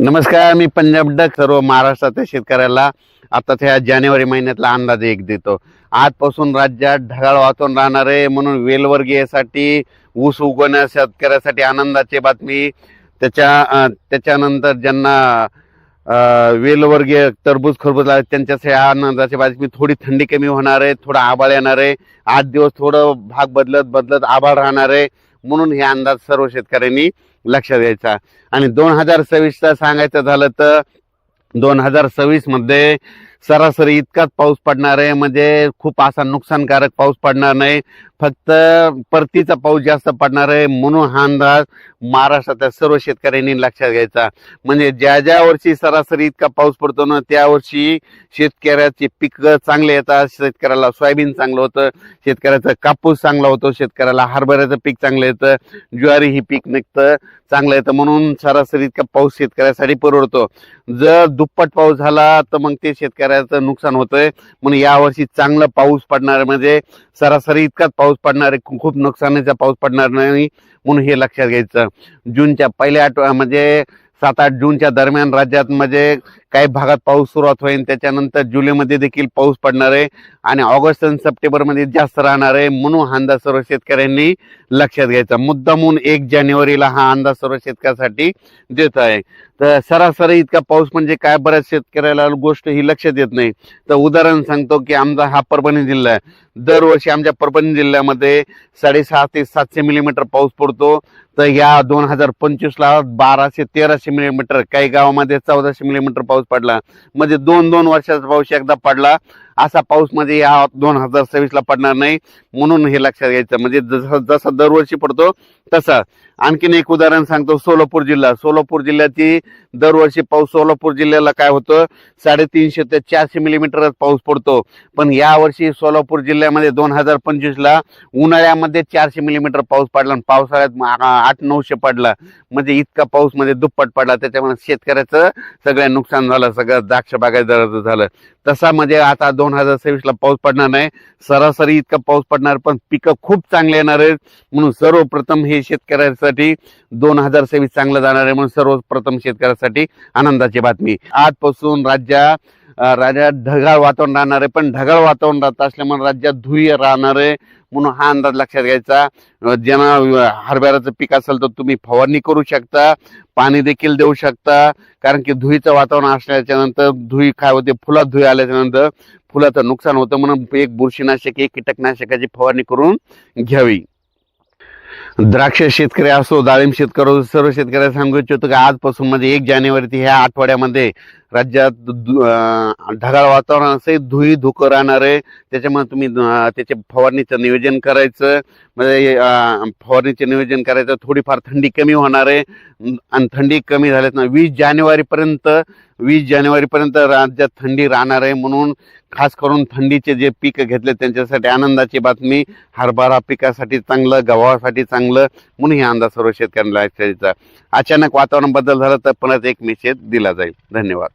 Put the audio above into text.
नमस्कार, मी पंजाब डक सर्व महाराष्ट्राच्या शेतकऱ्याला आता त्या जानेवारी महिन्यातला अंदाज एक देतो। आजपासून राज्यात ढगाळ वातावरण राहणार आहे, म्हणून वेलवर्गीयसाठी ऊस उगवण्या शेतकऱ्यासाठी आनंदाची बातमी। त्याच्यानंतर ज्यांना वेलवर्गीय टरबूज खरबूज त्यांच्यासाठी आनंदाची बातमी। थोडी थंडी कमी होणार आहे, थोडा आभाळ येणार आहे, 8 दिवस थोडं भाग बदलत आभाळ राहणार आहे, म्हणून हे अंदाज सर्व शेतकऱ्यांनी लक्षात घ्यायचा। आणि 2026चा सांगायचं झालं तर 2026 मध्ये सरासरी इतकाच पाऊस पडणार आहे, म्हणजे खूप असा नुकसानकारक पाऊस पडणार नाही, फक्त परतीचा पाऊस जास्त पडणार आहे, म्हणून हा अंदाज महाराष्ट्रातल्या सर्व शेतकऱ्यांनी लक्षात घ्यायचा। म्हणजे ज्या वर्षी सरासरी इतका पाऊस पडतो ना, त्या वर्षी शेतकऱ्याचे पीक चांगले येतात, शेतकऱ्याला सोयाबीन चांगलं होतं, शेतकऱ्याचा कापूस चांगला होतो, शेतकऱ्याला हरभऱ्याचं पीक चांगलं येतं, ज्वारी ही पीक निघतं चांगलं येतं, म्हणून सरासरी इतका पाऊस शेतकऱ्यासाठी परवडतो। जर दुप्पट पाऊस झाला तर मग ते शेतकऱ्याचं नुकसान होतंय, म्हणून यावर्षी चांगला पाऊस पडणार, म्हणजे सरासरी इतकाच पाऊस पडणार आहे, खूप नुकसानीचा पाऊस पडणार नाही, म्हणून हे लक्षात घ्यायचं। जूनच्या पहिल्या म्हणजे 7-8 जूनच्या दरम्यान राज्यात म्हणजे काही भागात पाऊस सुरुवात होईल, त्याच्यानंतर जुलैमध्ये देखील पाऊस पडणार आहे आणि ऑगस्ट आणि सप्टेंबरमध्ये जास्त राहणार आहे, म्हणून हा अंदाज सर्व शेतकऱ्यांनी लक्षात घ्यायचा। मुद्दामून 1 जानेवारीला हा अंदाज सर्व शेतकऱ्यासाठी देत आहे। तर सरासरी इतका पाऊस म्हणजे काय, बऱ्याच शेतकऱ्याला गोष्ट ही लक्षात येत नाही। तर उदाहरण सांगतो की आमचा हा परभणी जिल्हा आहे, दरवर्षी आमच्या परभणी जिल्ह्यामध्ये 650 ते 700 मिलीमीटर पाऊस पडतो। तर या 2025ला 1200-1300 मिलीमीटर, काही गावामध्ये 1400 मिलीमीटर पाऊस पडला, म्हणजे 2-2 वर्षाचा पाऊस एकदा पडला, असा पाऊस म्हणजे या 2026ला पडणार नाही, म्हणून हे लक्षात घ्यायचं। म्हणजे जसा दरवर्षी पडतो तसा। आणखीन एक उदाहरण सांगतो, सोलापूर जिल्ह्याची दरवर्षी पाऊस, सोलापूर जिल्ह्याला काय होतं 350 ते 400 मिलीमीटर पाऊस पडतो, पण यावर्षी सोलापूर जिल्ह्यामध्ये 2025ला उन्हाळ्यामध्ये 400 मिलीमीटर पाऊस पडला आणि पावसाळ्यात 800-900 पडला, म्हणजे इतका पाऊस म्हणजे दुप्पट पडला। त्याच्यामुळे शेतकऱ्याचं सगळं नुकसान झालं, सगळं द्राक्ष बागायतदाराचं झालं। तसा म्हणजे आता 2026ला पाऊस पडणार नाही, सरासरी इतका पाऊस पडणार, पण पिकं खूप चांगले येणार आहेत, म्हणून सर्वप्रथम हे शेतकऱ्यांसाठी 2026 चांगलं जाणार आहे, म्हणून सर्वप्रथम शेतकऱ्यासाठी आनंदाची बातमी। आजपासून राज्यात ढगाळ वातावरण राहणार आहे, पण ढगाळ वातावरण राहत असल्यामुळे राज्यात धुळी राहणार आहे, म्हणून हा अंदाज लक्षात घ्यायचा। ज्यांना हरभऱ्याचं पीक असेल तर तुम्ही फवारणी करू शकता, पाणी देखील देऊ शकता, कारण की धुळीचं वातावरण असल्याच्या नंतर धुळी काय होते, फुलात धुळी आल्याच्या नंतर फुलाचं नुकसान होतं, म्हणून एक बुरशीनाशक, एक कीटकनाशकाची फवारणी करून घ्यावी। द्राक्ष शेतकरी असो, डाळिंब शेतकरी, सर्व शेतकऱ्यांना सांगू इच्छितो की आजपासून म्हणजे 1 जानेवारी ते ह्या आठवड्यामध्ये राज्यात ढगाळ वातावरण असे धुळी धुकं राहणार आहे, त्याच्यामुळे तुम्ही त्याचे फवारणीचं नियोजन करायचं। म्हणजे फवारणीचे नियोजन करायचं, थोडीफार थंडी कमी होणार आहे, आणि थंडी कमी झाल्यास ना 20 जानेवारीपर्यंत राज्यात थंडी राहणार आहे, म्हणून खास करून थंडीचे जे पीक घेतले त्यांच्यासाठी आनंदाची बातमी। हरभरा पिकासाठी चांगलं, गव्हासाठी चांगलं, म्हणून हे अंदाज सर्व शेतकऱ्यांना लक्षात घ्यायचा। अचानक वातावरण बदल झाला तर परत एक मेसेज दिला जाईल। धन्यवाद।